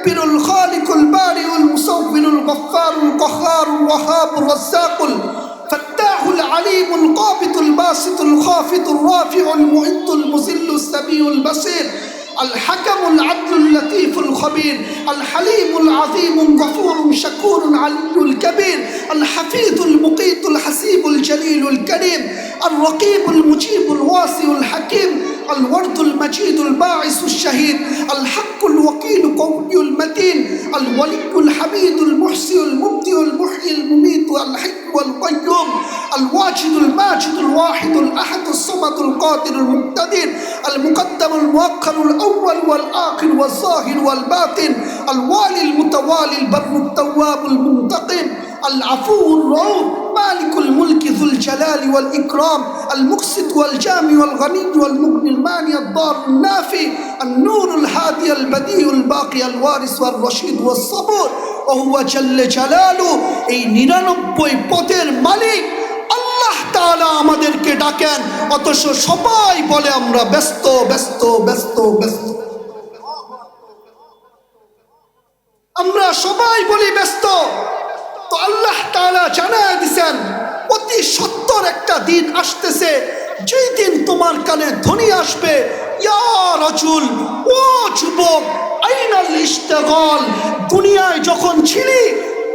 المدبر الخالق البارئ المصور الغفار القهار الوهاب الرزاق الفتاح العليم القابض الباسط الخافض الرافع المعد المذل السميع البصير الحكم العدل اللطيف الخبير الحليم العظيم الغفور شكور العلي الكبير الحفيظ المقيت الحسيب الجليل الكريم الرقيب المجيب الواسع الحكيم الورد المجيد الباعث الشهيد الحق الوكيل قوي المتين الولي الحميد المحسن المبدئ المحيي المميت الحي والقيوم الواجد الماجد الواحد الأحد الصمد القادر المقتدر المقدم المؤخر الأول والآخر والظاهر والباطن الوالي المتوالي البر التواب المنتقم العفو الرؤوف مالك الملك ذو الجلال والإكرام المقسط والجامع والغني والمغني المانع الضار النافي النور الهادي البديع الباقي الوارث والرشيد والصبور وهو جل جلاله এই 99 পদের মালিক আল্লাহ তাআলা আমাদেরকে ডাকেন অথচ সবাই বলে আমরা ব্যস্ত ব্যস্ত ব্যস্ত ব্যস্ত আমরা সবাই বলি ব্যস্ত তো আল্লাহ তাআলা জানায় দিয়েছেন অতি সত্তর একটা দিন আসতেছে যেই দিন তোমার কানে ধ্বনি আসবে ইয়া রাজুল ও যুবক আইনাল ইশতিগাল দুনিয়ায় যখন ছিলি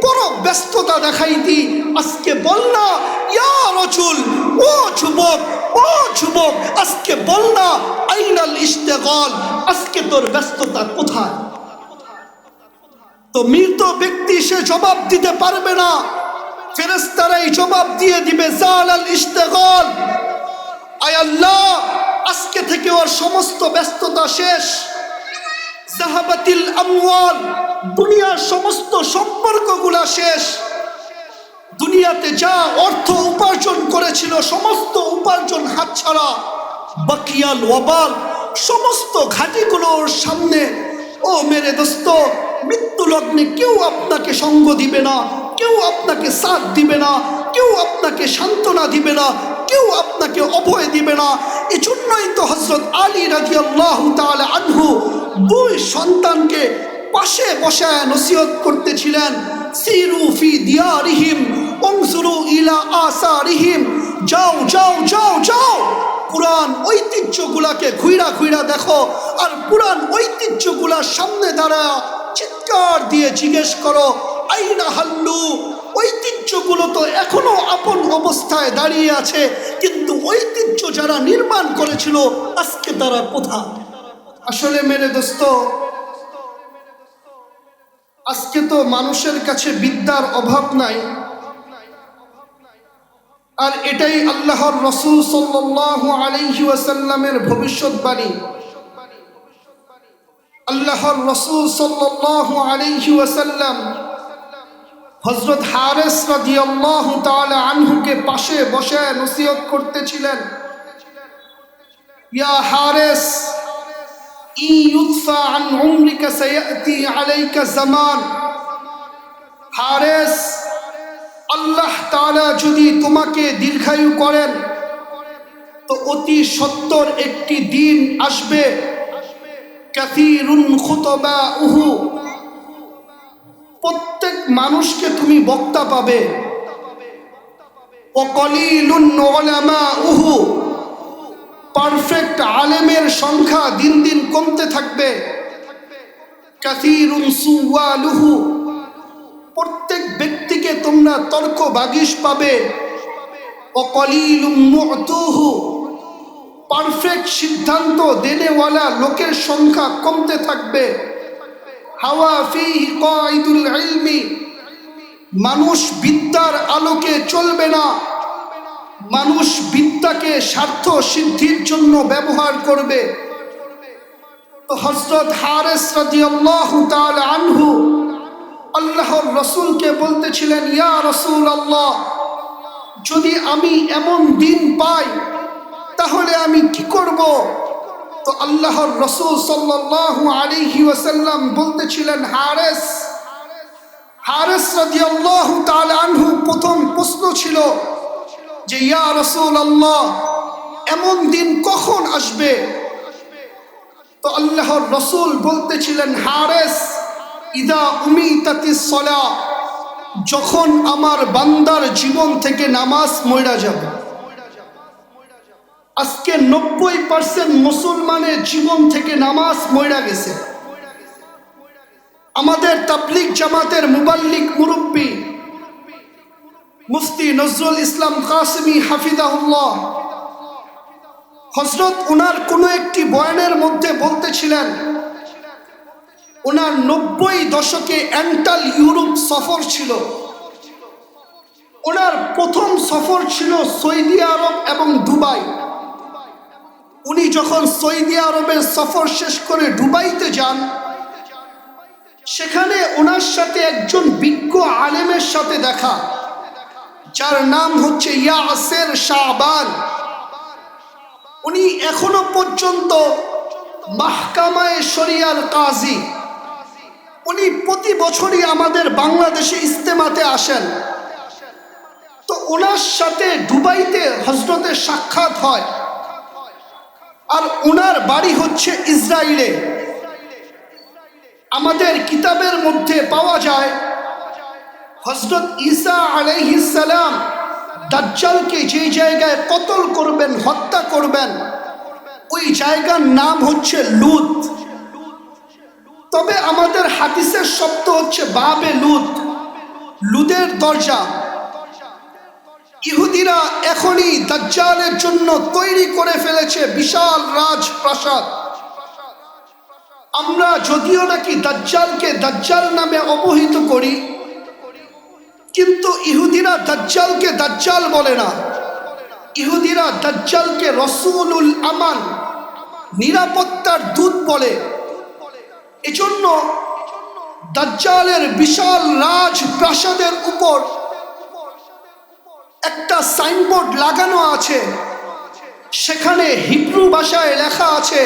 বড় ব্যস্ততা দেখাইতি আজকে বল না ইয়া রাজুল ও যুবক আজকে বল না আইনাল ইশতিগাল আজকে তোর ব্যস্ততা কোথায় তো মৃত ব্যক্তি সে জবাব দিতে পারবে না ফেরেশতারাই জবাব দিয়ে দিবে জালাল ইশতিগাল আয় আল্লাহ আজকে থেকে ওর সমস্ত ব্যস্ততা শেষ জাহাবাতিল আমওয়াল দুনিয়ার সমস্ত সম্পর্কগুলা শেষ দুনিয়াতে যা অর্থ উপার্জন করেছিল সমস্ত উপার্জন হাতছাড়া বাকিয়াল ওয়াবাল সমস্ত ঘাটিগুলোর সামনে ও মেরে দোস্ত মৃত্যু লগ্নে কেউ আপনাকে সঙ্গ দিবে না কেউ আপনাকে সাথ দিবে না কেউ আপনাকে সান্ত্বনা দিবে না কেউ আপনাকে অভয় দিবে না এজন্যই তো হযরত আলী রাদিয়াল্লাহু তাআলা আনহু দুই সন্তানকে পাশে বসায় নসিহত করতেছিলেন সিরু ফি দিয়ারিহিম উনজুরু ইলা আসারিহিম যাও যাও যাও যাও পুরান ঐতিহ্যগুলাকে ঘুইরা ঘুইরা দেখো আর পুরান ঐতিহ্যগুলার সামনে দাঁড়ায় চিৎকার দিয়ে জিজ্ঞেস করো আইনা হাল্লু ঐতিহ্যগুলো তো এখনো আপন অবস্থায় দাঁড়িয়ে আছে কিন্তু ঐতিহ্য যারা নির্মাণ করেছিল আজকে তারা কোথায় আসলে মেরে দোস্ত আজকে তো মানুষের কাছে বিদ্যার অভাব নাই আর এটাই আল্লাহর রাসূল সাল্লাল্লাহু আলাইহি ওয়াসাল্লামের ভবিষ্যৎবাণী আল্লাহর রাসূল সাল্লাল্লাহু আলাইহি ওয়াসাল্লাম হযরত হারিস রাদিয়াল্লাহু তাআলা আনহুকে পাশে বসে নসিহত করতেছিলেন ইয়া হারিস ই ইউতফা আন উমরিকা সায়াতি আলাইকা জামান হারিস আল্লাহ তাআলা যদি তোমাকে দীর্ঘায়ু করেন তো অতি সত্বর একটি দিন আসবে কাসীরুন খুতবাউহু প্রত্যেক মানুষকে তুমি বক্তা পাবে ওয়া কলিলুন উলামাউহু পারফেক্ট আলেমের সংখ্যা দিন দিন কমতে থাকবে কাসীরুন সুওয়ালুহু প্রত্যেক ব্যক্তিকে তোমরা তর্ক বাগিশ পাবে অকলিলুম মুতুহু পারফেক্ট সিদ্ধান্ত দেনেওয়ালা লোকের সংখ্যা কমতে থাকবে হাওয়া ফিহি কাইদুল ইলমি মানুষ বিদ্যার আলোকে চলবে না মানুষ বিদ্যাকে স্বার্থ সিদ্ধির জন্য ব্যবহার করবে তো হযরত হারিস রাদিয়াল্লাহু তাআলা আনহু আল্লাহর রাসূলকে বলতেছিলেন ইয়া রাসূলুল্লাহ যদি আমি এমন দিন পাই তাহলে আমি কি করব তো আল্লাহর রাসূল সাল্লাল্লাহু আলাইহি ওয়াসাল্লাম বলতেছিলেন হারিস রাদিয়াল্লাহু তাআলা আনহু প্রথম প্রশ্ন ছিল যে ইয়া রাসূলুল্লাহ এমন দিন কখন আসবে তো আল্লাহর রাসূল বলতেছিলেন হারিস ইদা উমিতাতিস সালাহ, যখন আমার বান্দার জীবন থেকে নামাজ মইরা যাবে। আজকে 90% মুসলমানের জীবন থেকে নামাজ মইরা গেছে। আমাদের তাবলীগ জামাতের মুবাল্লিগ মুরব্বী মুফতি নজরুল ইসলাম কাসেমি হাফিজাহুল্লাহ, হযরত ওনার কোনো একটি বয়ানের মধ্যে বলতেছিলেন, ওনার 90 দশকে এন্টাল ইউরোপ সফর ছিল। ওনার প্রথম সফর ছিল সৌদি আরব এবং দুবাই। উনি যখন সৌদি আরবের সফর শেষ করে দুবাইতে যান, সেখানে ওনার সাথে একজন বিজ্ঞ আলেমের সাথে দেখা, যার নাম হচ্ছে ইয়াসের শাবান। উনি এখনো পর্যন্ত মাহকামায়ে শরিয়ার কাজী। উনি প্রতি বছরই আমাদের বাংলাদেশে ইজতেমাতে আসেন। তো ওনার সাথে দুবাইতে হযরতের সাক্ষাৎ হয়, আর ওনার বাড়ি হচ্ছে ইসরায়েলে। আমাদের কিতাবের মধ্যে পাওয়া যায় হযরত ঈসা আলাইহিস সালাম দাজ্জালকে যে জায়গায় কতল করবেন, হত্যা করবেন, ওই জায়গার নাম হচ্ছে লুত। তবে আমাদের হাদিসের শব্দ হচ্ছে বাবে লুত, লুদের দরজা। ইহুদিরা এখনই দাজ্জালের জন্য তৈরি করে ফেলেছে বিশাল রাজপ্রাসাদ। আমরা যদিও নাকি দাজ্জালকে দাজ্জাল নামে অবহিত করি, কিন্তু ইহুদিরা দাজ্জালকে দাজ্জাল বলে না। ইহুদিরা দাজ্জালকে রসুলুল আমান, নিরাপত্তার দূত বলে। এজন্য দাজ্জালের বিশাল রাজপ্রাসাদের উপর একটা সাইনবোর্ড লাগানো আছে, সেখানে হিব্রু ভাষায় লেখা আছে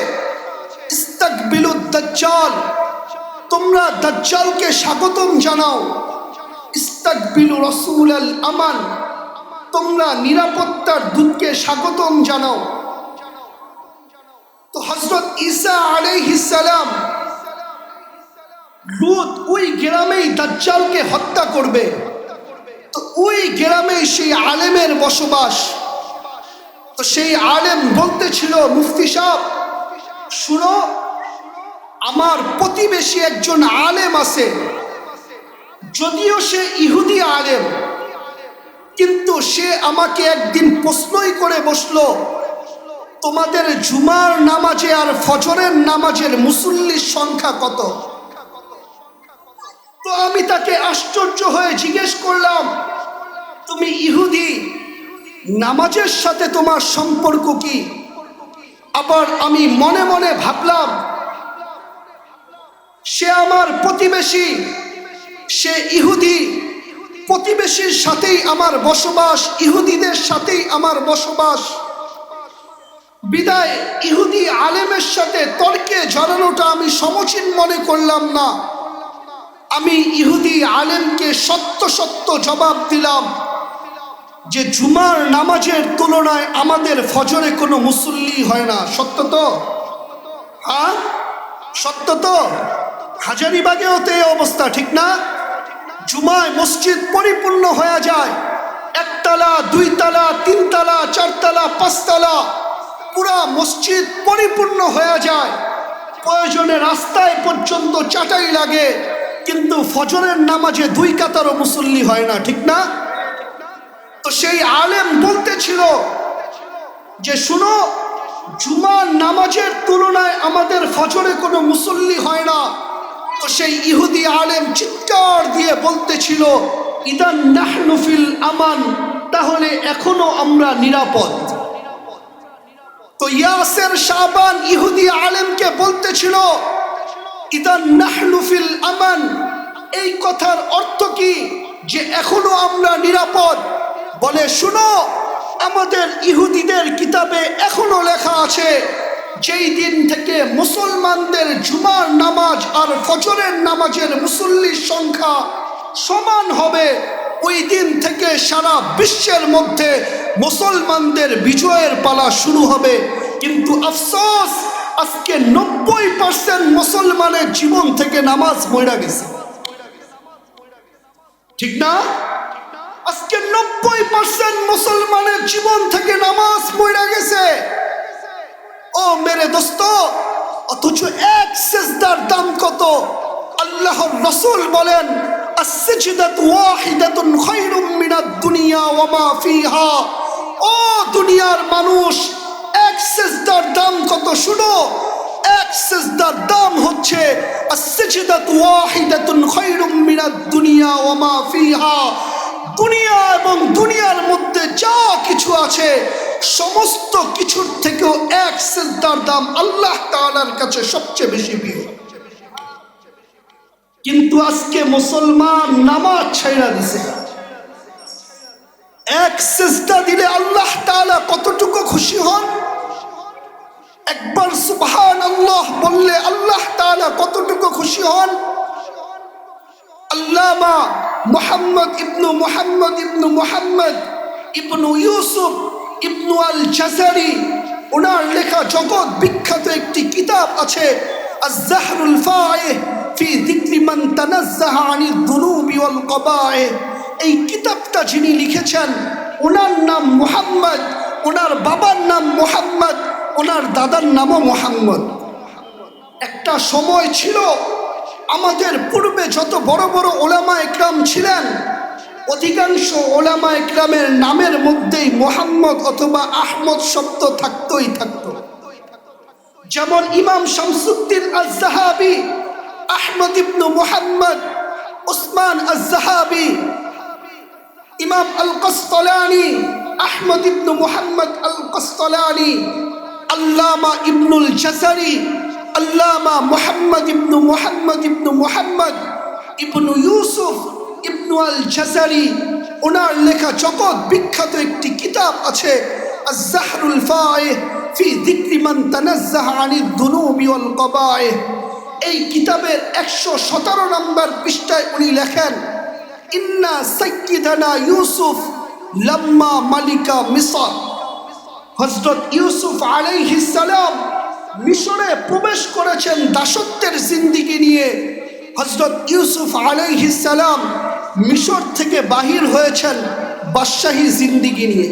ইস্তাকবিলুদ দাজ্জাল, তোমরা দাজ্জালকে স্বাগতম জানাও। ইস্তাকবিলু রাসূলাল আমান, তোমরা নিরাপত্তার দূতকে স্বাগতম জানাও। তো হযরত ঈসা আলাইহিস সালাম লুত ওই গ্রামেই দাজ্জালকে হত্যা করবে। তো ওই গ্রামেই সেই আলেমের বসবাস। তো সেই আলেম বলতেছিল, মুফতি সাহেব শুনো, আমার প্রতিবেশী একজন আলেম আছে, যদিও সে ইহুদি আলেম, কিন্তু সে আমাকে একদিন প্রশ্নই করে বসলো, তোমাদের জুমার নামাজে আর ফজরের নামাজের মুসল্লির সংখ্যা কত? তো আমি তাকে আশ্চর্য হয়ে জিজ্ঞেস করলাম, তুমি ইহুদি, নামাজের সাথে তোমার সম্পর্ক কি? আবার আমি মনে মনে ভাবলাম, সে আমার প্রতিবেশী, সে ইহুদি, প্রতিবেশীর সাথেই আমার বসবাস, ইহুদিদের সাথেই আমার বসবাস। বিদায় ইহুদি আলেমের সাথে তর্কে জড়ানোটা আমি সমীচীন মনে করলাম না। আমি ইহুদি আলেমকে সত্য সত্য জবাব দিলাম যে জুমার নামাজের তুলনায় আমাদের ফজরে কোনো মুসল্লি হয় না। সত্য তো? হ্যাঁ সত্য তো। হাজারিবাগেও তো এই অবস্থা, ঠিক না? জুমায় মসজিদ পরিপূর্ণ হয়ে যায়, একতলা, দুইতলা, তিনতলা, চারতলা, পাঁচতলা, পুরা মসজিদ পরিপূর্ণ হয়ে যায়। প্রয়োজনে রাস্তায় পর্যন্ত চাটাই লাগে, কিন্তু ফজরের নামাজে দুই কাতারও মুসল্লি হয় না, ঠিক না? তো সেই আলেম বলতেছিল যে শুনো, জুমার নামাজের তুলনায় আমাদের ফজরে কোনো মুসল্লি হয় না। তো সেই ইহুদি আলেম চিৎকার দিয়ে বলতেছিল, ইদান নাহনু ফিল আমান, তাহলে এখনো আমরা নিরাপদ। তো ইয়াসের শাবান ইহুদি আলেমকে বলতেছিল, ইদান নাহনু ফিল আমান, এই কথার অর্থ কি যে এখনো আমরা নিরাপদ? বলে শুনো, আমাদের ইহুদিদের কিতাবে এখনো লেখা আছে, যেই দিন থেকে মুসলমানদের জুমার নামাজ আর ফজরের নামাজের মুসল্লির সংখ্যা সমান হবে, ওই দিন থেকে সারা বিশ্বের মধ্যে মুসলমানদের বিজয়ের পালা শুরু হবে। কিন্তু আফসোস, আজকে 90% মুসলমানের জীবন থেকে নামাজ মইরা গেছে। ঠিক না? আজকে 90% মুসলমানের জীবন থেকে নামাজ পড়ে গেছে। ও মেরে দোস্ত, অথচ এক সিজদার দাম কত? আল্লাহর রাসূল বলেন, আস-সিজদাতু ওয়াহিদাতুন খায়রুম মিনাদ দুনিয়া ওয়া মা ফিহা। ও দুনিয়ার মানুষ, এক সিজদার দাম কত শুনো। এক সিজদার দাম হচ্ছে আস-সিজদাতু ওয়াহিদাতুন খায়রুম মিনাদ দুনিয়া ওয়া মা ফিহা। দুনিয়া এবং দুনিয়ার মধ্যে যা কিছু আছে সমস্ত কিছুর থেকেও এক সিজদার দাম আল্লাহ তাআলার কাছে সবচেয়ে বেশি প্রিয়। কিন্তু আজকে মুসলমান নামাজ ছাইড়া দিছে। এক সিজদা দিলে আল্লাহ তাআলা কতটুকু খুশি হন? একবার সুবহানাল্লাহ বললে আল্লাহ তাআলা কতটুকু খুশি হন? আল্লামা মুহাম্মদ ইবনু ইউসুফ ইবনু আল জাযারি, ওনার লেখা জগৎ বিখ্যাত একটি কিতাব আছে, আয-যাহরুল ফায়হ ফি যিকরি মান তানাজ্জাহা আনিদ যুনুবি ওয়াল কবায়ে। এই কিতাবটা যিনি লিখেছেন ওনার নাম মুহাম্মদ, ওনার বাবার নাম মুহাম্মদ, ওনার দাদার নামও মুহাম্মদ। একটা সময় ছিল আমাদের পূর্বে যত বড় বড় ওলামা ইকরাম ছিলেন, অধিকাংশ ওলামা ইকরামের নামের মধ্যেই মুহাম্মদ অথবা আহমদ শব্দ থাকতই থাকত। যেমন ইমাম শামসুদ্দিন আয-যাহাবী, আহমদ ইবনু মুহাম্মদ, উসমান আয-যাহাবী, ইমাম আল-কাসতালানী, আহমদ ইবনু মুহাম্মদ আল-কাসতালানী, আল্লামা ইবনুল জাযারি, আল্লামা মুহাম্মদ ইবনু মুহাম্মদ ইবনু ইউসুফ ইবনু আল জাযারি, ওনার লেখা জগৎ বিখ্যাত একটি কিতাব আছে, আয-যাহরুল ফায়হ ফি যিকরি মান তানাজ্জাহা আনিদ যুনুবি ওয়াল কবায়ে। এই কিতাবের 117 নম্বর পৃষ্ঠায় উনি লেখেন, ইন্না সাইয়্যিদানা ইউসুফ লাম্মা মালিকা মিসর। হযরত ইউসুফ আলাইহিস সালাম মিশরে প্রবেশ করেছেন দাসত্বের জিন্দেগি নিয়ে। হযরত ইউসুফ আলাইহিস সালাম মিশর থেকে বাহির হয়েছেন বাদশাহী জিন্দেগি নিয়ে।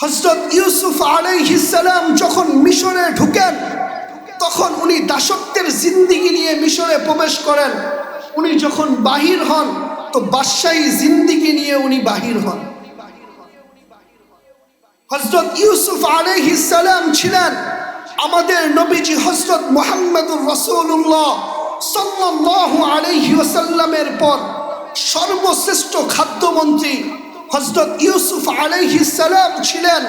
হযরত ইউসুফ আলাইহিস সালাম যখন মিশরে ঢুকেন তখন উনি দাসত্বের জিন্দেগি নিয়ে মিশরে প্রবেশ করেন। উনি যখন বাহির হন তো বাদশাহী জিন্দেগি নিয়ে উনি বাহির হন। হযরত ইউসুফ আলাইহিস সালাম ছিলেন আমাদের নবীজি হযরত মুহাম্মদুর রাসূলুল্লাহ সাল্লাল্লাহু আলাইহি ওয়াসাল্লামের পর সর্বশ্রেষ্ঠ খাদ্যমন্ত্রী। হযরত ইউসুফ আলাইহিস সালাম ছিলেন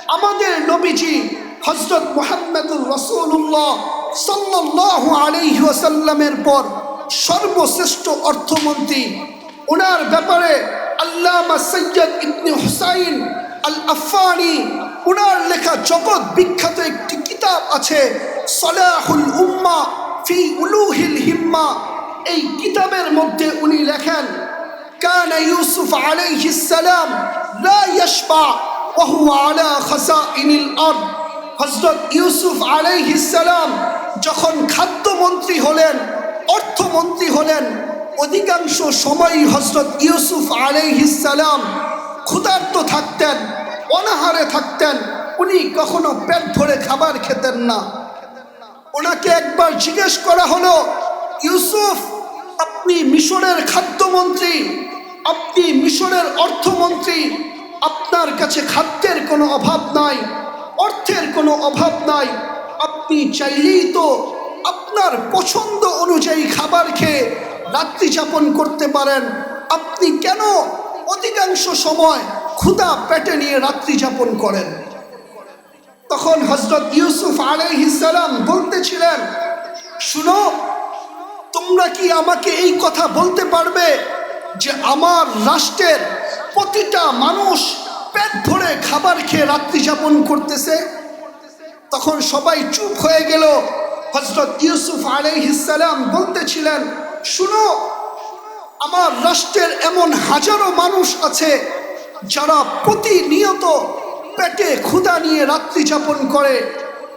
আমাদের নবীজি হযরত মুহাম্মদুর রাসূলুল্লাহ সাল্লাল্লাহু আলাইহি ওয়াসাল্লামের পর সর্বশ্রেষ্ঠ অর্থমন্ত্রী। ওনার ব্যাপারে আল্লামা সৈয়দ ইবনে হুসাইন আল আফফানি, ওনার লেখা জগৎ বিখ্যাত একটি কিতাব আছে, সালাহুল উম্মাহ ফি উলুহিল হিম্মা। এই কিতাবের মধ্যে উনি লেখেন, কানা ইউসুফ আলাইহিস সালাম লা ইয়াশবা ওয়া হুয়া আলা খাসাইনিল আরদ। হযরত ইউসুফ আলাইহিস সালাম যখন খাদ্যমন্ত্রী হলেন, অর্থমন্ত্রী হলেন, অধিকাংশ সময়ই হযরত ইউসুফ আলাইহিস সালাম ক্ষুধার্ত থাকতেন, অনাহারে থাকতেন। উনি কখনো পেট ভরে খাবার খেতেন না। ওনাকে একবার জিজ্ঞেস করা হলো, ইউসুফ, আপনি মিশরের খাদ্যমন্ত্রী, আপনি মিশরের অর্থমন্ত্রী, আপনার কাছে খাদ্যের কোনো অভাব নাই, অর্থের কোনো অভাব নাই, আপনি চাইলেই তো আপনার পছন্দ অনুযায়ী খাবার খেয়ে রাত্রি যাপন করতে পারেন, আপনি কেন অধিকাংশ সময় ক্ষুধা পেটে নিয়ে রাত্রি যাপন করেন? তখন হযরত ইউসুফ আলাইহিস সালাম বলতেছিলেন, শুনো, তোমরা কি আমাকে এই কথা বলতে পারবে যে আমার রাষ্ট্রের প্রতিটা মানুষ পেট ভরে খাবার খেয়ে রাত্রি যাপন করতেছে? তখন সবাই চুপ হয়ে গেল। হযরত ইউসুফ আলাইহিস সালাম বলতেছিলেন, শুনো, আমার রাষ্ট্রের এমন হাজারো মানুষ আছে যারা প্রতিনিয়ত পেটে ক্ষুধা নিয়ে রাত্রি যাপন করে,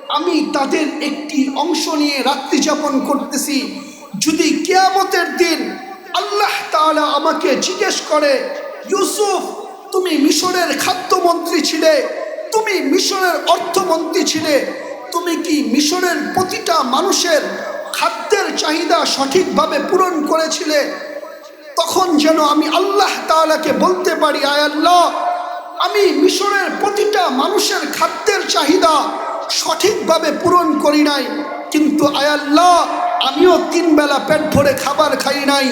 আমি তাদের একটি অংশ নিয়ে রাত্রি যাপন করতেছি। যদি কিয়ামতের দিন আল্লাহ তাআলা আমাকে জিজ্ঞেস করে, ইউসুফ তুমি মিশরের খাদ্যমন্ত্রী ছিলে, তুমি মিশরের অর্থমন্ত্রী ছিলে, তুমি কি মিশরের প্রতিটা মানুষের খাদ্যের চাহিদা সঠিকভাবে পূরণ করেছিলে? তখন যেন আমি আল্লাহ তাআলাকে বলতে পারি, আয় আল্লাহ, আমি মিশরের প্রতিটা মানুষের খাদ্যের চাহিদা সঠিকভাবে পূরণ করি নাই, কিন্তু আয় আল্লাহ, আমিও 3 বেলা পেট ভরে খাবার খাই নাই,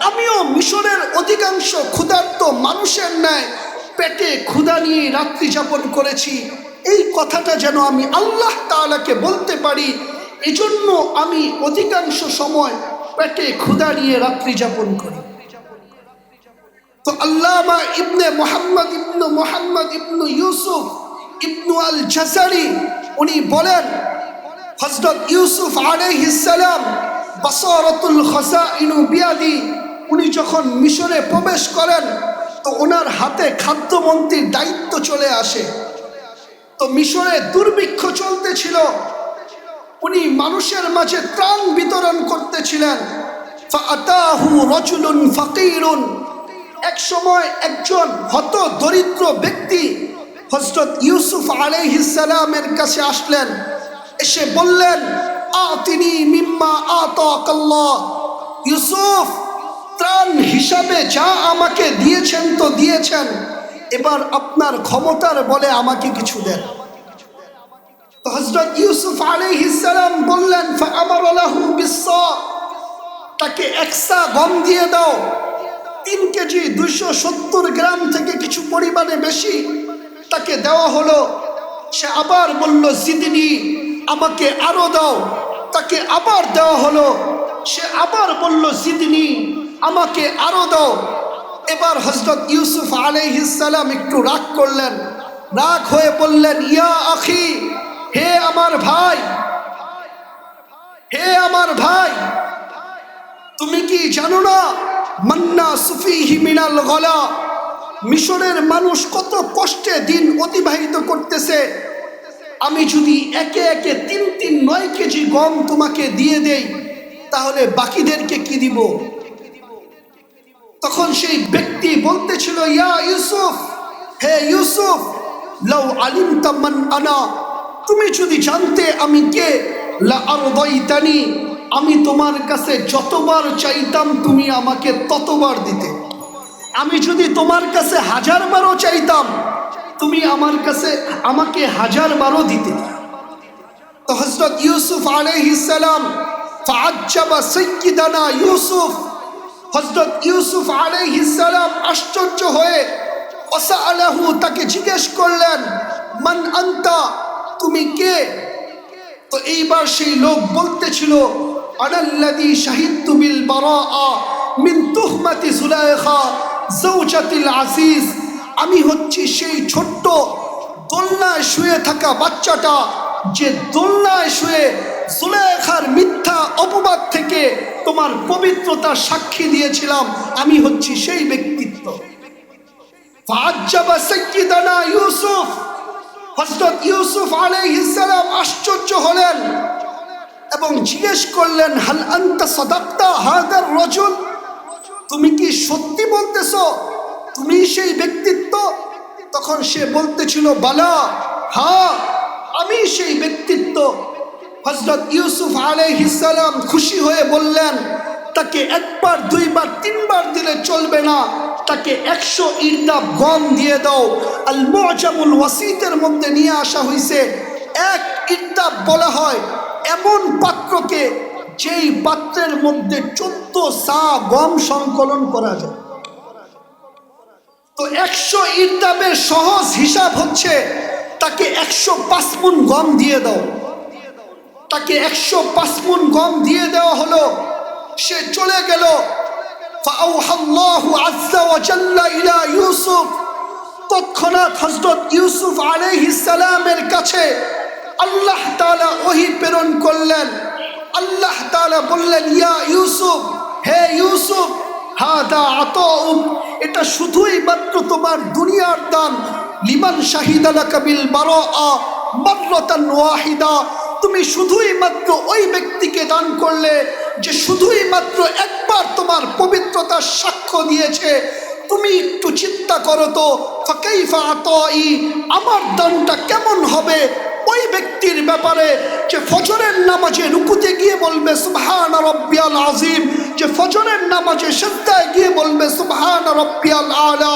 আমিও মিশরের অধিকাংশ ক্ষুধার্ত মানুষের ন্যায় পেটে ক্ষুধা নিয়ে রাত্রি যাপন করেছি। এই কথাটা যেন আমি আল্লাহ তাআলাকে বলতে পারি, এজন্য আমি অধিকাংশ সময় পেটে ক্ষুধা নিয়ে রাত্রি যাপন করি। তো আল্লামা ইবনে মোহাম্মদ ইবনু ইউসুফ ইবনু আল জাসারি উনি বলেন, হযরত ইউসুফ আলাইহিস সালাম বাসারাতুল খাসাইনু বিয়াদি, উনি যখন মিশরে প্রবেশ করেন তো ওনার হাতে খাদ্যমন্ত্রীর দায়িত্ব চলে আসে। তো মিশরে দুর্ভিক্ষ চলতেছিল, উনি মানুষের মাঝে ত্রাণ বিতরণ করতেছিলেন। ফাআতাহু রাজুলুন ফাকিরুন, এক সময় একজন হত দরিদ্র ব্যক্তি হযরত ইউসুফ আলাইহিস সালামের কাছে আসলেন, এসে বললেন, আতিনি মিম্মা আতাকাল্লাহ, ইউসুফ ত্রাণ হিসাবে যা আমাকে দিয়েছেন তো দিয়েছেন, এবার আপনার ক্ষমতার বলে আমাকে কিছু দেন। তো হযরত ইউসুফ আলাইহিস সালাম বললেন, ফাআমারা লাহু বিসসা, তাকে 1 সা গম দিয়ে দাও, 3 কেজি 270 গ্রাম থেকে কিছু পরিমাণে বেশি তাকে দেওয়া হলো। সে আবার বলল, জিদনি, আমাকে আরো দাও, তাকে আবার দেওয়া হলো। সে আবার বলল, জিদনি, আমাকে আরো দাও। এবার হযরত ইউসুফ আলাইহিস সালাম একটু রাগ করলেন, রাগ হয়ে বললেন, ইয়া আখি, হে আমার ভাই, হে আমার ভাই, তুমি কি জানো না মান্না সুফিহি মিনাল গলা, মিশরের মানুষ কত কষ্টে দিন অতিবাহিত করতেছে, আমি যদি একে একে 9 কেজি গম তোমাকে দিয়ে দেই তাহলে বাকিদেরকে কি দিব? তখন সেই ব্যক্তি বলতেছিল, ইয়া ইউসুফ, হে ইউসুফ, লাউ আলিমতা মান আনা, তুমি যদি জানতে আমি কে, লা আরদাইতানি, আমি তোমার কাছে যতবার চাইতাম তুমি আমাকে ততবার দিতে। আমি যদি তোমার কাছে 1000 বারও চাইতাম তুমি আমাকে 1000 বারও দিতে। তো হযরত ইউসুফ আলাইহিস সালাম ফাআজ্জাবা সাইয়্যিদানা ইউসুফ, হযরত ইউসুফ আলাইহিস সালাম আশ্চর্য হয়ে ওয়াসআলাহু, তাকে জিজ্ঞেস করলেন, মান আনতা, তুমি কে? তো এইবার সেই লোক বলতেছিল, আনাল্লাযী শাহিদতু বিল বারাআ মিন তুহমাতি যুলাইখা যাওজাতিল আজিজ, আমি হচ্ছি সেই ছোট্ট দোলনায় শুয়ে থাকা বাচ্চাটা যে দোলনায় শুয়ে যুলাইখার মিথ্যা অপবাদ থেকে তোমার পবিত্রতার সাক্ষী দিয়েছিলাম, আমি হচ্ছি সেই ব্যক্তিত্ব। ফাআজ্জাবা সাইয়্যিদানা ইউসুফ, হযরত ইউসুফ আলাইহিস সালাম আশ্চর্য হলেন এবং জিজ্ঞেস করলেন, হাল আনতা সাদাক্তা হাদার রাজুল, তুমি কি সত্যি বলতেছো তুমি সেই ব্যক্তিত্ব? তখন সে বলতেছিল, বালা, হ্যাঁ আমি সেই ব্যক্তিত্ব। হযরত ইউসুফ আলাইহিস সালাম খুশি হয়ে বললেন, তাকে 1 বার 2 বার 3 বার দিলে চলবে না, তাকে 100 ইরদাব গম দিয়ে দাও। আল মুআজামুল ওয়াসিতের মধ্যে নিয়ে আসা হয়েছে, 1 ইরদাব বলা হয় এমন পাত্রকে যেই পাত্রের মধ্যে 14 সা গম সংকলন করা যায়। তো 100 ইরদাবের সহজ হিসাব হচ্ছে তাকে 105 মুন গম দিয়ে দাও। তাকে 105 মুন গম দিয়ে দেওয়া হলো, সে চলে গেল। ফাআওহাল্লাহু আযজা ওয়া জাল্লা ইলা ইউসুফ, তৎক্ষণাৎ হযরত ইউসুফ আলাইহিস সালামের কাছে আল্লাহ তাআলা ওহী প্রেরণ করলেন। আল্লাহ তাআলা বললেন, ইয়া ইউসুফ, হে ইউসুফ, হাদা আতাউক, এটা শুধুই মাত্র তোমার দুনিয়ার দান। লিমান শাহিদা লাকা বিল বারাআ মাররাতান ওয়াহিদা, তুমি শুধুই মাত্র ওই ব্যক্তিকে দান করলে যে শুধুই মাত্র একবার তোমার পবিত্রতা পবিত্রতার সাক্ষ্য দিয়েছে। তুমি একটু চিন্তা করো তো, ফাকাইফা আতাই, আমার দানটা কেমন হবে ওই ব্যক্তির ব্যাপারে যে ফজরের নামাজে রুকুতে গিয়ে বলবে সুবহান রাব্বিয়াল আযীম, যে ফজরের নামাজে সিজদায় গিয়ে বলবে সুবহান রাব্বিয়াল আলা,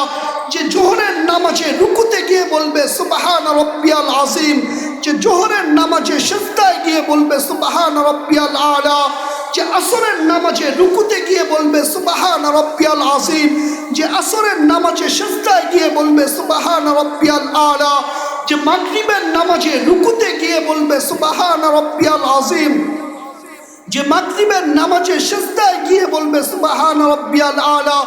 যে জোহরের নামাজে রুকুতে গিয়ে বলবে সুবহান রাব্বিয়াল আযীম, যে জোহরের নামাজে সিজদায় গিয়ে বলবে সুবহান রাব্বিয়াল আলা, যে আসরের নামাজে রুকুতে গিয়ে বলবে সুবহান রাব্বিয়াল আযীম, যে আসরের নামাজে সিজদায় গিয়ে বলবে সুবহান রাব্বিয়াল আলা, যে মাগরিবের নামাজে রুকুতে গিয়ে বলবে সুবহান রাব্বিয়াল আযীম, যে মাগরিবের নামাজে সিজদায় গিয়ে বলবে সুবহান রাব্বিয়াল আলা,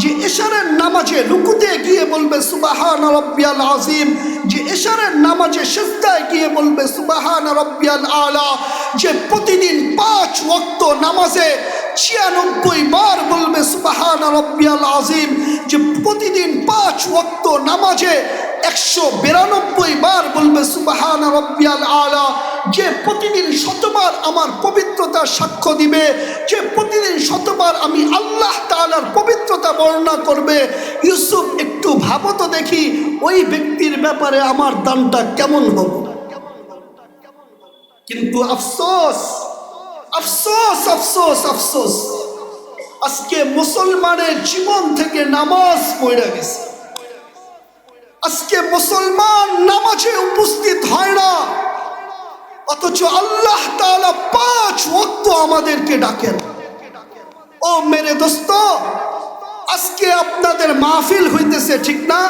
যে ইশারের নামাজে রুকুতে গিয়ে বলবে সুবহান রাব্বিয়াল আযীম, যে ইশারের নামাজে সিজদায় গিয়ে বলবে সুবহান রাব্বিয়াল আলা, যে প্রতিদিন 5 ওয়াক্ত নামাজে 96 বার বলবে সুবহান রাব্বিয়াল আযীম, যে প্রতিদিন 5 ওয়াক্ত নামাজে 192 বার বলবে সুবহান রাব্বিয়াল আলা, যে প্রতিদিন 100 বার আমার পবিত্রতার সাক্ষ্য দিবে, যে প্রতিদিন 100 বার আমি আল্লাহ তাআলার পবিত্রতা বর্ণনা করবে। ইউসুফ, একটু ভাবো তো দেখি ওই ব্যক্তির ব্যাপারে আমার দানটা কেমন হবে। কিন্তু আফসোস আফসোস আফসোস আফসোস, আজকে মুসলমানের জীবন থেকে নামাজ পড়ে গেছে। আজকে মুসলমান নামাজে উপস্থিত হয় না, অথচ আল্লাহ তাআলা 5 ওয়াক্ত আমাদেরকে ডাকেন। ও মেরে দোস্ত, আজকে আপনাদের মাহফিল হইতেছে, ঠিক না?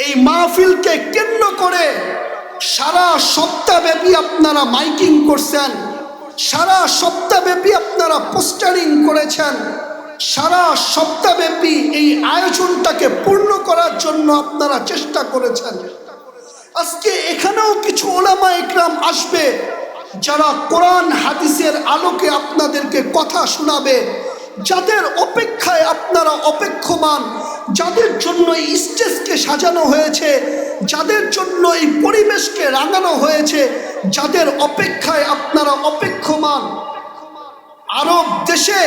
এই মাহফিলকে কেন্দ্র করে সারা সপ্তাহব্যাপী আপনারা মাইকিং করছেন, সারা সপ্তাহব্যাপী আপনারা পোস্টারিং করেছেন, সারা সপ্তাহব্যাপী এই আয়োজনটাকে পূর্ণ করার জন্য আপনারা চেষ্টা করেছেন। আজকে এখানেও কিছু ওলামা ইকরাম আসবে যারা কোরআন হাদিসের আলোকে আপনাদেরকে কথা শোনাবে, যাদের অপেক্ষায় আপনারা অপেক্ষমান, যাদের জন্য এই স্টেজকে সাজানো হয়েছে, যাদের জন্য এই পরিবেশকে রাঙানো হয়েছে, যাদের অপেক্ষায় আপনারা অপেক্ষমান। আরব দেশে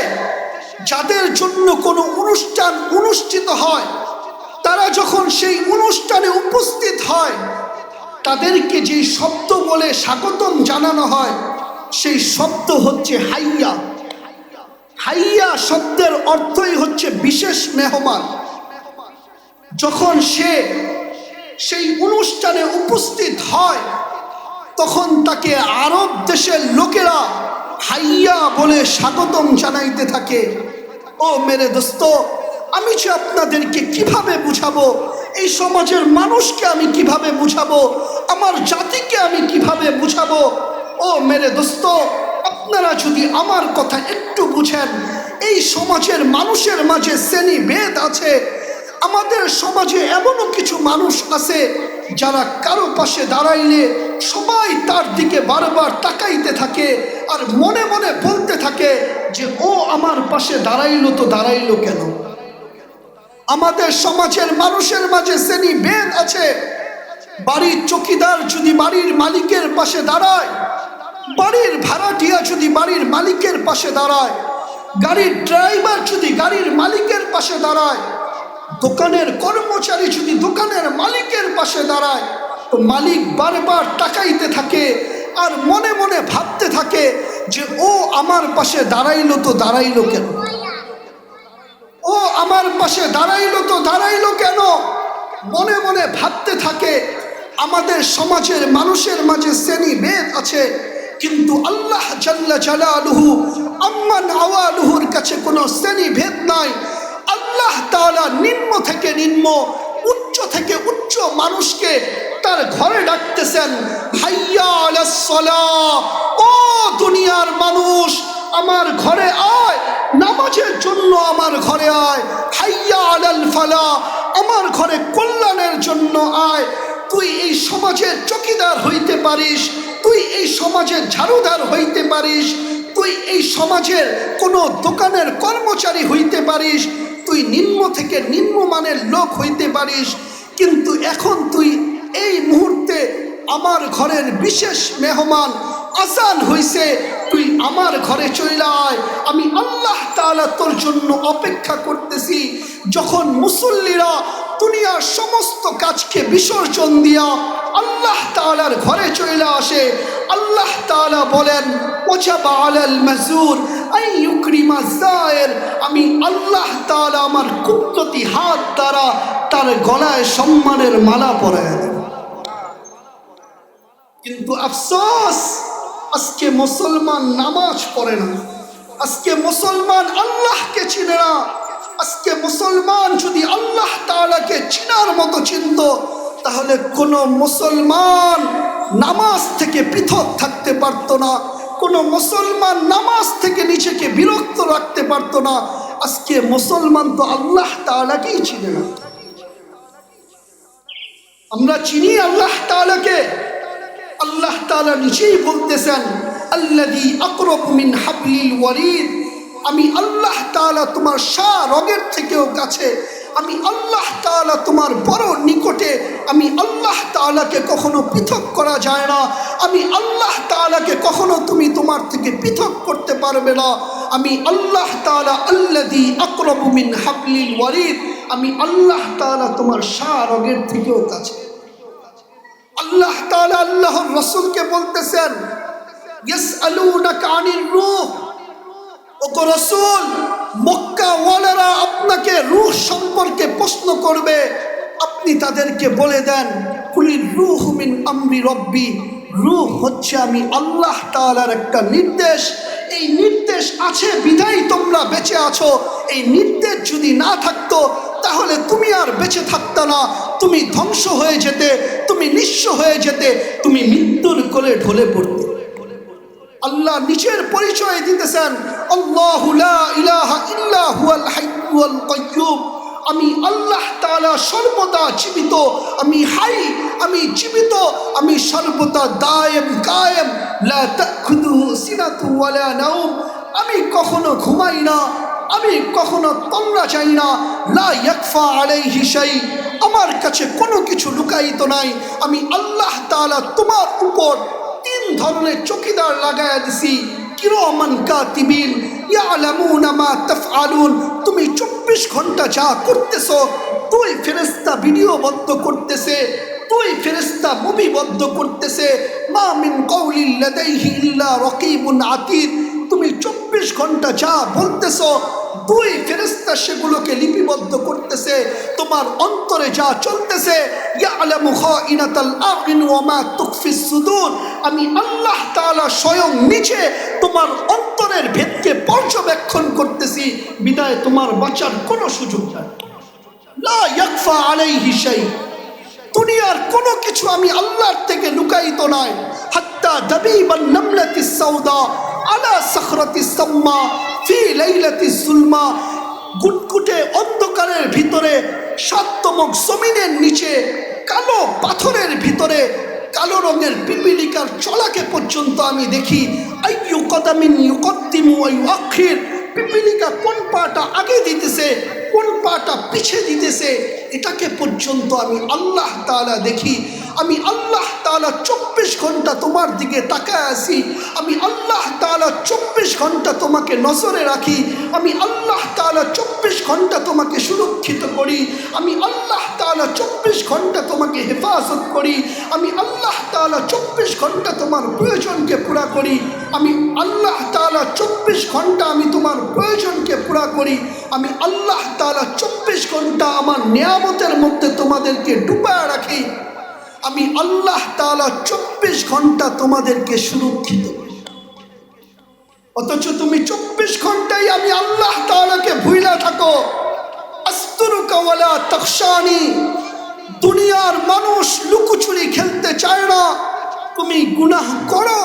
যাদের জন্য কোনো অনুষ্ঠান অনুষ্ঠিত হয়, তারা যখন সেই অনুষ্ঠানে উপস্থিত হয়, তাদেরকে যে শব্দ বলে স্বাগতম জানানো হয়, সেই শব্দ হচ্ছে হাইয়া। হাইয়া শব্দের অর্থই হচ্ছে বিশেষ মেহমান। যখন সে সেই অনুষ্ঠানে উপস্থিত হয়, তখন তাকে আরব দেশের লোকেরা হাইয়া বলে স্বাগতম জানাইতে থাকে। ও মেরে দোস্ত, আমি যে আপনাদেরকে কিভাবে বুঝাবো, এই সমাজের মানুষকে আমি কিভাবে বুঝাবো, আমার জাতিকে আমি কিভাবে বুঝাবো? ও মেরে দোস্ত, আপনারা যদি আমার কথা একটু বুঝেন, এই সমাজের মানুষের মাঝে শ্রেণী ভেদ আছে। আমাদের সমাজে এমনও কিছু মানুষ আছে যারা কারো পাশে দাঁড়াইলে সবাই তার দিকে বারবার তাকাইতে থাকে আর মনে মনে বলতে থাকে যে ও আমার পাশে দাঁড়াইলো তো দাঁড়াইলো কেন। আমাদের সমাজের মানুষের মাঝে শ্রেণী ভেদ আছে। বাড়ির চৌকিদার যদি বাড়ির মালিকের পাশে দাঁড়ায়, বাড়ির ভাড়াটিয়া যদি বাড়ির মালিকের পাশে দাঁড়ায়, গাড়ির ড্রাইভার যদি গাড়ির মালিকের পাশে দাঁড়ায়, দোকানের কর্মচারী যদি দোকানের মালিকের পাশে দাঁড়ায়, তো মালিক বারবার তাকাইতে থাকে আর মনে মনে ভাবতে থাকে যে ও আমার পাশে দাঁড়াইলো তো দাঁড়াইলো কেন, ও আমার পাশে দাঁড়াইলো তো দাঁড়াইলো কেন, মনে মনে ভাবতে থাকে। আমাদের সমাজের মানুষের মাঝে শ্রেণী ভেদ আছে, কিন্তু আল্লাহ জাল্লা জালালুহু আম্মান আওয়ালুহুর কাছে কোনো শ্রেণী ভেদ নাই। আল্লাহ তাআলা নিম্ন থেকে নিম্ন, উচ্চ থেকে উচ্চ মানুষকে তার ঘরে ডাকতেছেন, হাইয়া আলাস সালাহ, ও দুনিয়ার মানুষ আমার ঘরে আয়, নামাজের জন্য আমার ঘরে আয়। হাইয়া আলাল ফালাহ, আমার ঘরে কল্যাণের জন্য আয়। তুই এই সমাজের চৌকিদার হইতে পারিস, তুই এই সমাজের ঝাড়ুদার হইতে পারিস, তুই এই সমাজের কোনো দোকানের কর্মচারী হইতে পারিস, তুই নিম্ন থেকে নিম্নমানের লোক হইতে পারিস, কিন্তু এখন তুই এই মুহূর্তে আমার ঘরের বিশেষ মেহমান। আজান হইছে, তুই আমার ঘরে চলে আয়। আমি আল্লাহ তাআলা তাআলা তোর জন্য অপেক্ষা করতেছি। যখন মুসল্লিরা দুনিয়ার সমস্ত কাজকে বিসর্জন দিয়া আল্লাহ তাআলার ঘরে চলে আসে, আল্লাহ তাআলা বলেন ওয়াজাবা আলাল মাজুর আই ইউকরিমা যায়ের, আমি আল্লাহ তাআলা আমার কুদরতি হাত দ্বারা তার গলায় সম্মানের মালা পরায় দেব। কিন্তু আফসোস, আজকে মুসলমান নামাজ পড়ে না, আজকে মুসলমান আল্লাহকে চিনে না। আজকে মুসলমান যদি আল্লাহ তাআলাকে চিনার মতো চিনত, তাহলে কোনো মুসলমান নামাজ থেকে পৃথক থাকতে পারত না, কোনো মুসলমান নামাজ থেকে নিজেকে বিরক্ত রাখতে পারত না। আজকে মুসলমান তো আল্লাহ তাআলাকেই চিনে না। আমরা চিনি আল্লাহ তাআলাকে। আল্লাহ তাআলা নিজেই বলতেছেন আল্লাযী আকরাবু মিন হাবলিল ওয়ারিদ, আমি আল্লাহ তাআলা তোমার রগের থেকেও কাছে, আমি আল্লাহ তাআলা তোমার বড় নিকটে। আমি আল্লাহ তাআলাকে কখনো পৃথক করা যায় না, আমি আল্লাহ তাআলাকে কখনো তুমি তোমার থেকে পৃথক করতে পারবে না। আমি আল্লাহ তাআলা আল্লাযী আকরাবু মিন হাবলিল ওয়ারিদ, আমি আল্লাহ তাআলা তোমার রগের থেকেও কাছে। আল্লাহ তাআলা আল্লাহর রাসূলকে বলতেছেন ইয়াসআলুনাকা আনির রূহ, ওগো রাসূল, মক্কা ওয়ালারা আপনাকে রূহ সম্পর্কে প্রশ্ন করবে, আপনি তাদেরকে বলে দেন কুলির রূহু মিন আমরি রব্বি, রূহ হচ্ছে আমি আল্লাহ তাআলার একটা নির্দেশ। এই নির্দেশ আছে বিধায় তোমরা বেঁচে আছো। এই নির্দেশ যদি না থাকতো তাহলে তুমি আর বেঁচে থাকতে না, তুমি ধ্বংস হয়ে যেতে, তুমি নিঃস্ব হয়ে যেতে, তুমি মৃত্যুর কোলে ঢলে পড়তে। আল্লাহ নিজের পরিচয় দিতেছেন আল্লাহু লা ইলাহা ইল্লা হুয়াল হাইয়ুল কাইয়্যুম, আমি আল্লাহ তাআলা সর্বদা জীবিত, আমি হাই, আমি জীবিত, আমি সর্বদা দায়েম কায়েম, লা তাখুযুহু সিনাতু ওয়ালা নাওম, আমি কখনো ঘুমাই না, আমি কখনো তন্দ্রা যাই না, লা ইয়াকফা আলাইহি শাই, আমার কাছে কোনো কিছু লুকায়িত নাই। আমি আল্লাহ তাআলা তোমার উপর তিন ধরনের চৌকিদার লাগায়া দিছি, কিরামান কাতিবিন ইয়ালামুনা মা তাফআলুন, তুমি 24 ঘন্টা যা করতেছো, দুই ফেরেশতা ভিডিওবদ্ধ করতেছে, দুই ফেরেশতা মুভিবদ্ধ করতেছে। মা মিন কাউলিন লাদাইহি ইল্লা রাকিবুন আতীদ, তুমি 24 ঘন্টা যা বলতেছো, দুই ফেরেশতা সেগুলোকে লিপিবদ্ধ করতেছে। তোমার অন্তরে যা চলতেছে, ইয়ালামু খাইনাতাল আ'ইন ওয়া মা তুখফিস সুদূর, আমি আল্লাহ তাআলা স্বয়ং নিজে তোমার অন্তরের ভেদকে পর্যবেক্ষণ করতেছি, বিদায় তোমার বাঁচার কোনো সুযোগ নাই। লা ইয়াকফা আলাইহি শাই, দুনিয়ার কোনো কিছু আমি আল্লাহর থেকে লুকায়িত নয়। হাত্তা দাবিবান নামলাতিস সাউদা আলা সাখরাতিস সাম্মা ফি লাইলাতিস যুলমা, গুটগুটে অন্ধকারের ভিতরে, সাততমক জমিনের নিচে, কালো পাথরের ভিতরে কালো রঙের পিপিলিকার চলাকে পর্যন্ত আমি দেখি। আইয়ু কদামিন ইউকদ্দিমু ওয়া ইউআখির, পিপিলিকা কোন পাটা আগে দিতেছে, কোন পাটা পিছে দিতেছে, এটাকে পর্যন্ত আমি আল্লাহ তাআলা দেখি। আমি আল্লাহ তাআলা 24 ঘন্টা তোমার দিকে তাকায় আছি, আমি আল্লাহ তাআলা 24 ঘন্টা তোমাকে নজরে রাখি, আমি আল্লাহ তাআলা 24 ঘন্টা তোমাকে সুরক্ষিত করি, আমি আল্লাহ তাআলা 24 ঘন্টা তোমাকে হেফাজত করি, আমি আল্লাহ তাআলা 24 ঘন্টা তোমার প্রয়োজনকে পুরা করি, আমি আল্লাহ তাআলা 24 ঘন্টা আমি তোমার প্রয়োজনকে পুরা করি, আমি আল্লাহ তাআলা 24 ঘন্টা আমার নিয়ামতের মধ্যে তোমাদেরকে ডুবায় রাখি, আমি আল্লাহ তাআলা 24 ঘন্টা তোমাদেরকে সুরক্ষিত করি। অথচ তুমি 24 ঘন্টাই আমি আল্লাহ তাআলাকে ভুইলা থাকো। আস্তুরুকা ওয়ালা তাখশানি, দুনিয়ার মানুষ লুকোচুরি খেলতে চায় না, তুমি গুনাহ করো,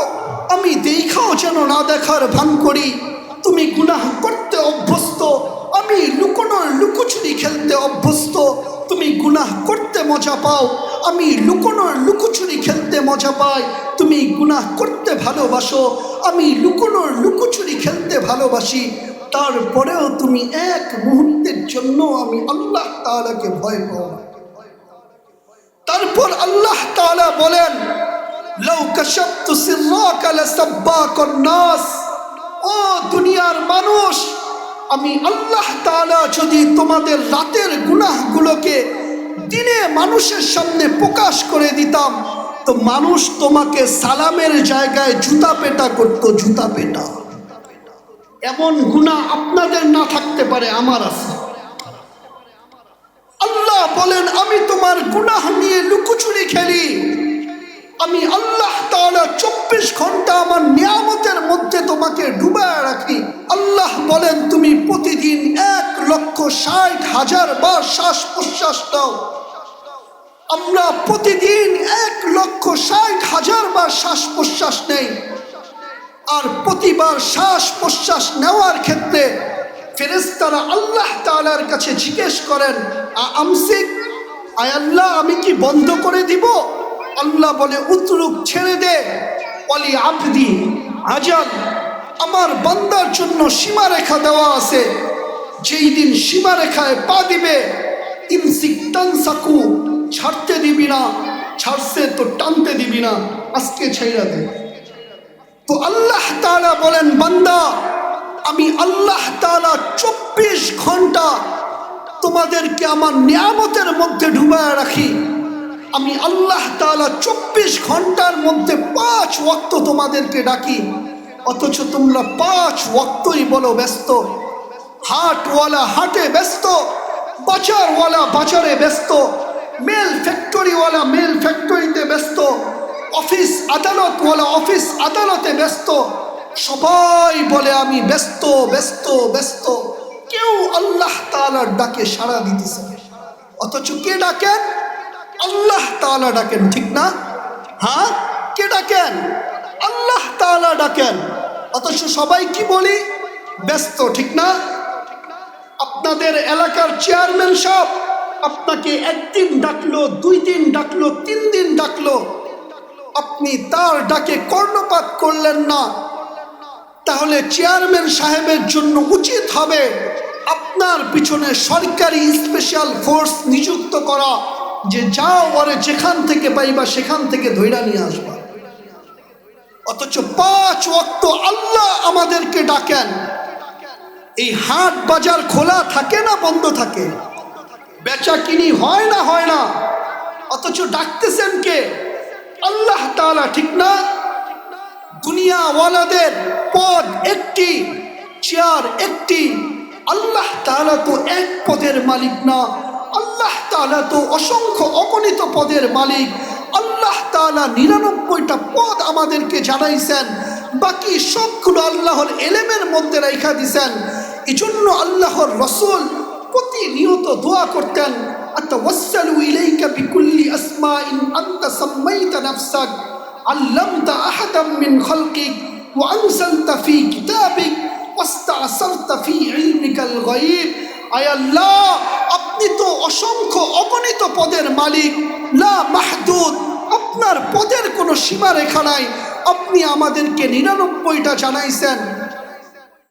আমি দেখাও যেন না দেখার ভান করি। তুমি গুনাহ করতে অভ্যস্ত, আমি লুকোচুরি খেলতে অভ্যস্ত। তুমি গুনাহ করতে মজা পাও, আমি লুকোচুরি খেলতে মজা পাই। তুমি গুনাহ করতে ভালোবাসো, আমি লুকোচুরি খেলতে ভালোবাসি। তারপরেও তুমি এক মুহূর্তের জন্য আমি আল্লাহ তাআলাকে ভয় পাও। তারপর আল্লাহ তাআলা বলেন লাউ কাশাফতু সিররাকা লাসাব্বাকান নাস, ও দুনিয়ার মানুষ, আমি আল্লাহ তাআলা যদি তোমাদের রাতের গুনাহগুলোকে দিনে মানুষের সামনে প্রকাশ করে দিতাম, তো মানুষ তোমাকে সালামের জায়গায় জুতা পেটা করত, জুতা পেটা। এমন গুনাহ আপনাদের না থাকতে পারে, আমার আছে। আল্লাহ বলেন, আমি তোমার গুনাহ নিয়ে লুকোচুরি খেলি। আমি আল্লাহ তাআলা 24 ঘন্টা আমার নিয়ামতের মধ্যে তোমাকে ডুবায় রাখি। আল্লাহ বলেন, তুমি প্রতিদিন 1,60,000 বার শ্বাস প্রশ্বাস নাও। আমরা প্রতিদিন 1,60,000 বার শ্বাস প্রশ্বাস নেই। আর প্রতিবার শ্বাস প্রশ্বাস নেওয়ার ক্ষেত্রে ফেরেশতারা আল্লাহ তাআলার কাছে জিজ্ঞেস করেন, আমসিক, আয় আল্লাহ আমি কি বন্ধ করে দিব? আল্লাহ বলে, উতরুক, ছেড়ে দে। ওয়ালি আবদি আজাল, আমার বান্দার জন্য সীমারেখা দেওয়া আছে। যেই দিন সীমারেখায় পা দিবে, ইমসিক তানসাকু, ছাড়তে দিবি না, ছাড়ছে তো টানতে দিবি না, আজকে ছেড়ে দে। তো আল্লাহ তাআলা বলেন, বান্দা আমি আল্লাহ তাআলা 24 ঘন্টা তোমাদেরকে আমার নিয়ামতের মধ্যে ডুবায় রাখি। আমি আল্লাহ তাআলা 24 ঘন্টার মধ্যে 5 ওয়াক্ত তোমাদেরকে ডাকি, অথচ তোমরা 5 ওয়াক্তই বলো ব্যস্ত। হাটওয়ালা হাটে ব্যস্ত, বাজারওয়ালা বাজারে ব্যস্ত, মেল ফ্যাক্টরিওয়ালা মেল ফ্যাক্টরিতে ব্যস্ত, অফিস আদালতওয়ালা অফিস আদালতে ব্যস্ত। সবাই বলে আমি ব্যস্ত ব্যস্ত ব্যস্ত, কেউ আল্লাহ তাআলার ডাকে সাড়া দিতেছে। অথচ কে ডাকেন? আল্লাহ তাআলা ডাকেন, ঠিক না? হ্যাঁ, কে ডাকেন? আল্লাহ তাআলা ডাকেন। অথচ সবাই কি বলি? ব্যস্ত, ঠিক না? আপনাদের এলাকার চেয়ারম্যান সাহেব আপনাকে একদিন ডাকলো, 2 দিন ডাকলো, 3 দিন ডাকলো, আপনি তার ডাকে কর্ণপাত করলেন না। তাহলে চেয়ারম্যান সাহেবের জন্য উচিত হবে আপনার পিছনে সরকারি স্পেশাল ফোর্স নিযুক্ত করা, যে যাও ওরে যেখান থেকে পাইবা সেখান থেকে ধইরা নিয়ে আসবা। অথচ 5 ওয়াক্ত আল্লাহ আমাদেরকে ডাকেন। এই হাট বাজার খোলা থাকে না বন্ধ থাকে? বেচা কিনি হয় না হয় না? অথচ ডাকতেছেন কে? আল্লাহ তাআলা, ঠিক না? দুনিয়াওয়ালাদের পদ একটি, চেয়ার একটি। আল্লাহ তাআলা তো এক পদের মালিক না, আল্লাহ তাআলা তো অসংখ্য অগণিত পদের মালিক। আল্লাহ তাআলা 99টা পদ আমাদেরকে জানাইছেন, বাকি সবগুলো আল্লাহর এলেমের মধ্যে রাইখা দিছেন। এজন্য আল্লাহর রাসূল প্রতিনিয়ত দোয়া করতেন, আতাওয়াসসালু ইলাইকা বিকুল্লি আসমাইন আনতা সাম্মাইতা নাফসাক আল্লামতা আহাদাম মিন খালকিক ওয়া আনজালতা ফি কিতাবিক ওয়াস্তা'সারতা ফি ইলমিকাল গায়ব। আয় আল্লাহ, আপনি তো অসংখ্য অগণিত পদের মালিক, লা মাহদুদ, আপনার পদের কোনো সীমারেখা নাই। আপনি আমাদেরকে 99টা জানাইছেন।